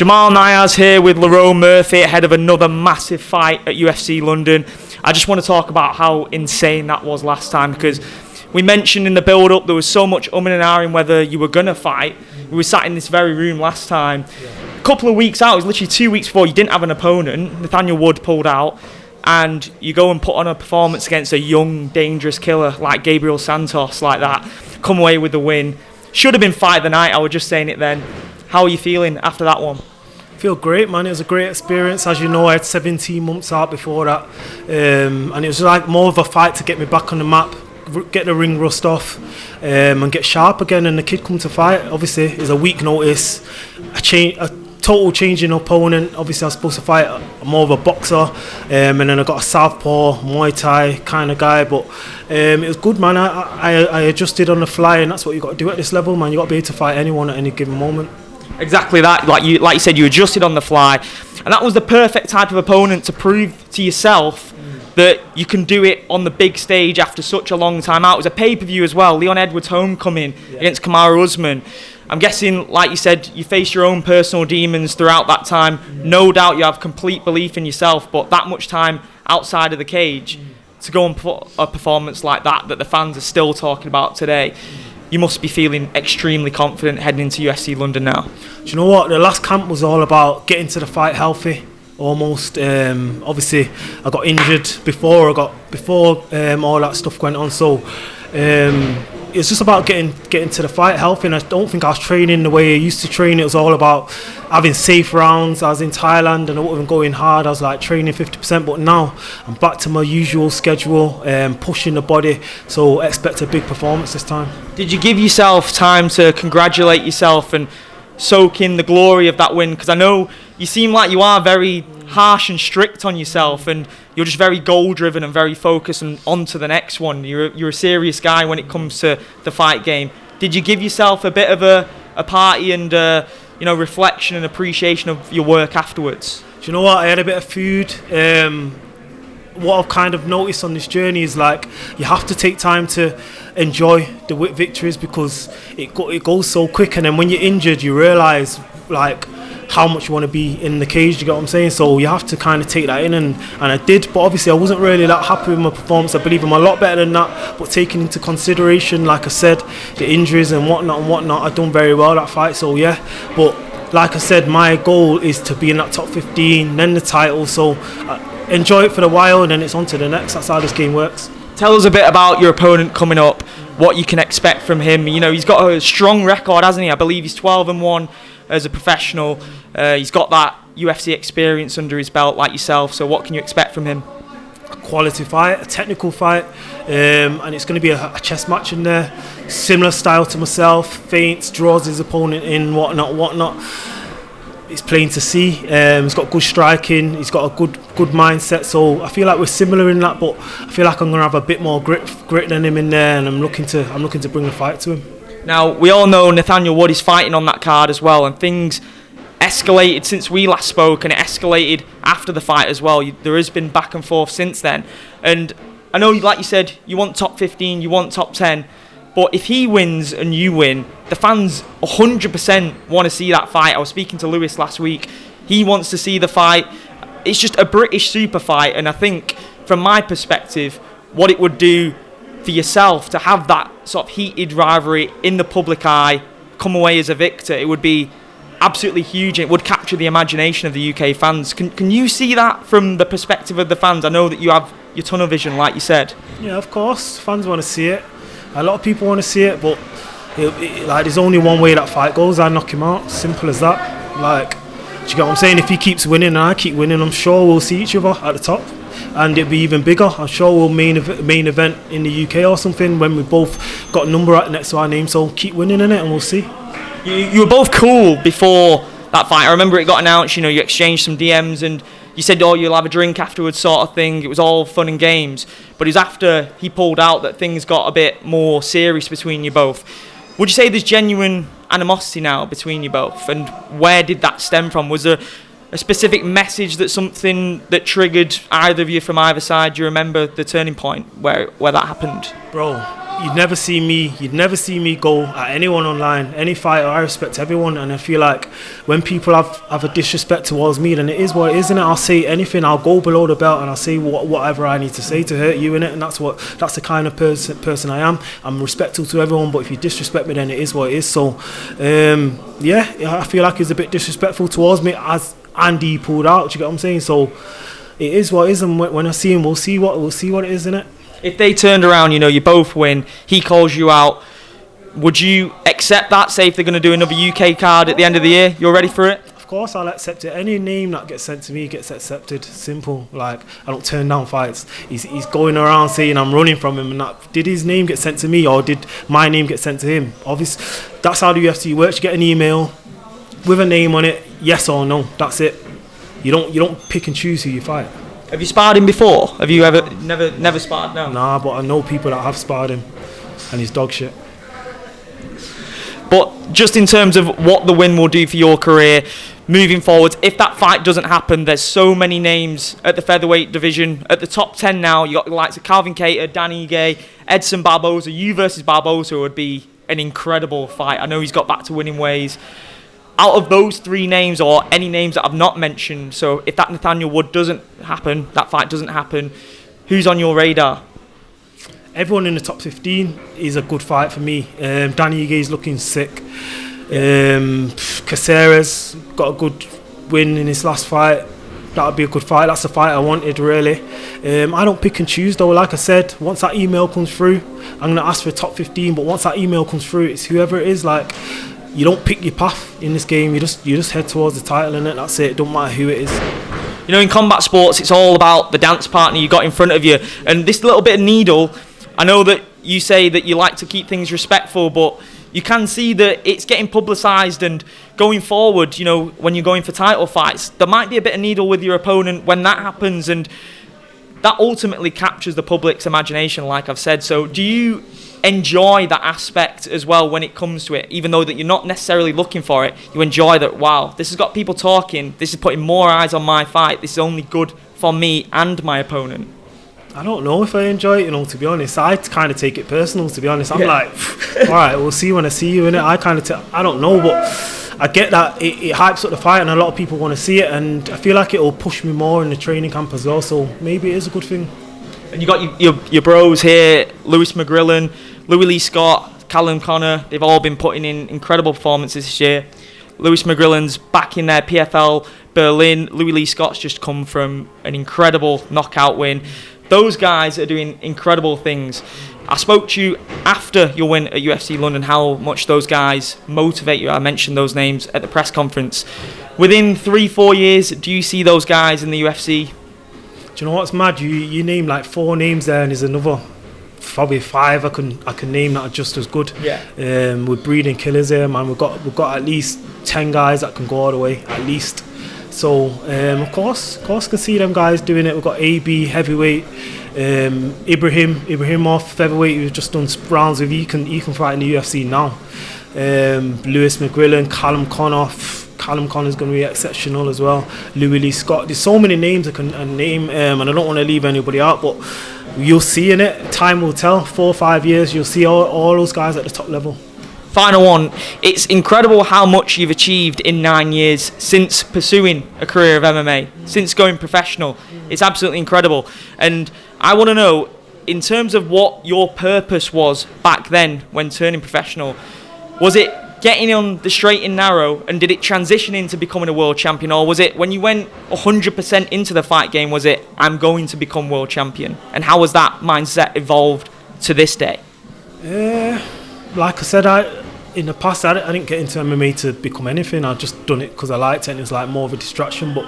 Jamal Niaz here with Lerone Murphy ahead of another massive fight at UFC London. I just want to talk about how insane that was last time, because we mentioned in the build-up there was so much and ahhing whether you were going to fight. We were sat in this very room last time. A couple of weeks out, it was literally 2 weeks before, you didn't have an opponent. Nathaniel Wood pulled out, and you go and put on a performance against a young, dangerous killer like Gabriel Santos like that. Come away with the win. Should have been fight of the night, I was just saying it then. How are you feeling after that one? I feel great, man. It was a great experience. As you know, I had 17 months out before that, and it was like more of a fight to get me back on the map, get the ring rust off, and get sharp again. And the kid come to fight. Obviously, it's a week notice, a total change in opponent. Obviously, I was supposed to fight more of a boxer, and then I got a southpaw, Muay Thai kind of guy. But it was good, man. I adjusted on the fly, and that's what you got to do at this level, man. You got to be able to fight anyone at any given moment. Exactly that. Like you said, you adjusted on the fly, and that was the perfect type of opponent to prove to yourself that you can do it on the big stage after such a long time out. It was a pay-per-view as well. Leon Edwards' homecoming against Kamaru Usman. I'm guessing, like you said, you faced your own personal demons throughout that time. No doubt you have complete belief in yourself, but that much time outside of the cage to go and put a performance like that the fans are still talking about today, you must be feeling extremely confident heading into UFC London now. Do you know what? The last camp was all about getting to the fight healthy. Almost. Obviously, I got injured before all that stuff went on. So it's just about getting to the fight healthy. And I don't think I was training the way I used to train. It was all about having safe rounds. I was in Thailand and I wasn't going hard. I was like training 50%. But now I'm back to my usual schedule, pushing the body. So expect a big performance this time. Did you give yourself time to congratulate yourself and soak in the glory of that win? Because I know you seem like you are very harsh and strict on yourself, and you're just very goal driven and very focused and on to the next one. You're a serious guy when it comes to the fight game. Did you give yourself a bit of a party and reflection and appreciation of your work afterwards? Do you know what? I had a bit of food. What I've kind of noticed on this journey is like you have to take time to enjoy the victories, because it goes so quick, and then when you're injured you realise like how much you want to be in the cage, you get what I'm saying? So you have to kind of take that in, and I did, but obviously I wasn't really that happy with my performance. I believe I'm a lot better than that, but taking into consideration, like I said, the injuries and whatnot, I've done very well that fight, so yeah. But like I said, my goal is to be in that top 15, then the title, so enjoy it for a while and then it's on to the next. That's how this game works. Tell us a bit about your opponent coming up, what you can expect from him. You know, he's got a strong record, hasn't he? I believe he's 12-1 as a professional. He's got that UFC experience under his belt like yourself, so what can you expect from him? A quality fight, a technical fight, and it's going to be a chess match in there. Similar style to myself, feints, draws his opponent in, whatnot. It's plain to see. He's got good striking. He's got a good mindset. So I feel like we're similar in that, but I feel like I'm gonna have a bit more grit than him in there, and I'm looking to bring the fight to him. Now we all know Nathaniel Wood is fighting on that card as well, and things escalated since we last spoke, and it escalated after the fight as well. There has been back and forth since then, and I know, like you said, you want top 15, you want top 10. But if he wins and you win, the fans 100% want to see that fight. I was speaking to Lewis last week. He wants to see the fight. It's just a British super fight. And I think, from my perspective, what it would do for yourself to have that sort of heated rivalry in the public eye, come away as a victor, it would be absolutely huge. It would capture the imagination of the UK fans. Can you see that from the perspective of the fans? I know that you have your tunnel vision, like you said. Yeah, of course. Fans want to see it. A lot of people want to see it, but like there's only one way that fight goes. I knock him out. Simple as that. Like, do you get what I'm saying? If he keeps winning and I keep winning, I'm sure we'll see each other at the top, and it'll be even bigger. I'm sure we'll main event in the UK or something when we both got a number next to our name. So keep winning in it, and we'll see. You were both cool before that fight. I remember it got announced. You exchanged some DMs and you said, oh, you'll have a drink afterwards, sort of thing. It was all fun and games. But it was after he pulled out that things got a bit more serious between you both. Would you say there's genuine animosity now between you both? And where did that stem from? Was there a specific message, that something that triggered either of you from either side? Do you remember the turning point where that happened? Bro, you'd never see me go at anyone online, any fighter. I respect everyone, and I feel like when people have a disrespect towards me, then it is what it is, innit? I'll say anything. I'll go below the belt and I'll say whatever I need to say to hurt you, innit? And that's the kind of person I am. I'm respectful to everyone, but if you disrespect me, then it is what it is. So yeah, I feel like he's a bit disrespectful towards me as Andy pulled out. Do you get what I'm saying? So it is what it is, and when I see him, we'll see what it is, innit? If they turned around, you both win, he calls you out, would you accept that? Say if they're going to do another UK card at the end of the year, you're ready for it? Of course I'll accept it. Any name that gets sent to me gets accepted. Simple. Like, I don't turn down fights. He's going around saying I'm running from him, and that, did his name get sent to me or did my name get sent to him? Obviously, that's how the UFC works. You get an email with a name on it, yes or no. That's it. You don't pick and choose who you fight. Have you sparred him before? Have you ever never sparred? No. Nah, but I know people that have sparred him, and he's dog shit. But just in terms of what the win will do for your career moving forward, if that fight doesn't happen, there's so many names at the featherweight division at the top 10 now. You got the likes of Calvin Kattar, Dan Ige, Edson Barboza. You versus Barboza would be an incredible fight. I know he's got back to winning ways. Out of those three names, or any names that I've not mentioned, so if that Nathaniel Wood doesn't happen, that fight doesn't happen, who's on your radar? Everyone in the top 15 is a good fight for me. Danny Ige is looking sick. Caceres got a good win in his last fight. That would be a good fight. That's the fight I wanted, really. I don't pick and choose, though. Like I said, once that email comes through, I'm going to ask for a top 15, but once that email comes through, it's whoever it is. Like, you don't pick your path in this game. You just head towards the title, and that's it. It don't matter who it is. In combat sports, it's all about the dance partner you got in front of you. And this little bit of needle, I know that you say that you like to keep things respectful, but you can see that it's getting publicised, and going forward, when you're going for title fights, there might be a bit of needle with your opponent when that happens, and that ultimately captures the public's imagination, like I've said. So do you enjoy that aspect as well when it comes to it, even though that you're not necessarily looking for it? You enjoy that, wow, this has got people talking, this is putting more eyes on my fight, this is only good for me and my opponent. I don't know if I enjoy it, to be honest. I kind of take it personal, to be honest. I'm like, all right, we'll see when I see you, innit? I don't know, but I get that it hypes up the fight, and a lot of people want to see it, and I feel like it'll push me more in the training camp as well, so maybe it is a good thing. And you got your bros here, Lewis McGrillen, Louis Lee Scott, Callum Connor. They've all been putting in incredible performances this year. Lewis McGrillen's back in their PFL Berlin. Louis Lee Scott's just come from an incredible knockout win. Those guys are doing incredible things. I spoke to you after your win at UFC London, how much those guys motivate you. I mentioned those names at the press conference. Within 3-4 years, do you see those guys in the UFC? Do you know what's mad? You name like 4 names there, and there's another probably 5 I can name that are just as good. Yeah. We're breeding killers here, man. We've got at least 10 guys that can go all the way, at least. So of course can see them guys doing it. We've got AB heavyweight, Ibrahim off featherweight. We've just done rounds with. He can fight in the UFC now. Lewis McGrillen, Callum Connor's going to be exceptional as well. Louis Lee Scott. There's so many names I can name, and I don't want to leave anybody out, but you'll see in it. Time will tell. 4 or 5 years, you'll see all those guys at the top level. Final one. It's incredible how much you've achieved in 9 years since pursuing a career of MMA, since going professional. It's absolutely incredible. And I want to know, in terms of what your purpose was back then when turning professional, was it getting on the straight and narrow, and did it transition into becoming a world champion, or was it when you went 100% into the fight game, was it, I'm going to become world champion? And how has that mindset evolved to this day? Like I said, in the past, I didn't get into MMA to become anything. I just done it because I liked it, and it was like more of a distraction. But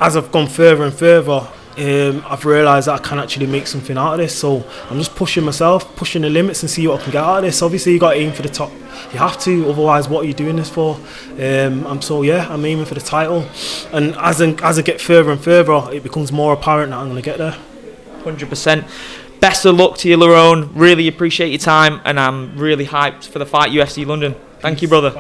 as I've gone further and further, I've realised that I can actually make something out of this. So I'm just pushing myself, pushing the limits, and see what I can get out of this. Obviously, you got to aim for the top. You have to, otherwise, what are you doing this for? I'm aiming for the title. And as I get further and further, it becomes more apparent that I'm going to get there. 100%. Best of luck to you, Lerone. Really appreciate your time, and I'm really hyped for the fight UFC London. Thank you, brother.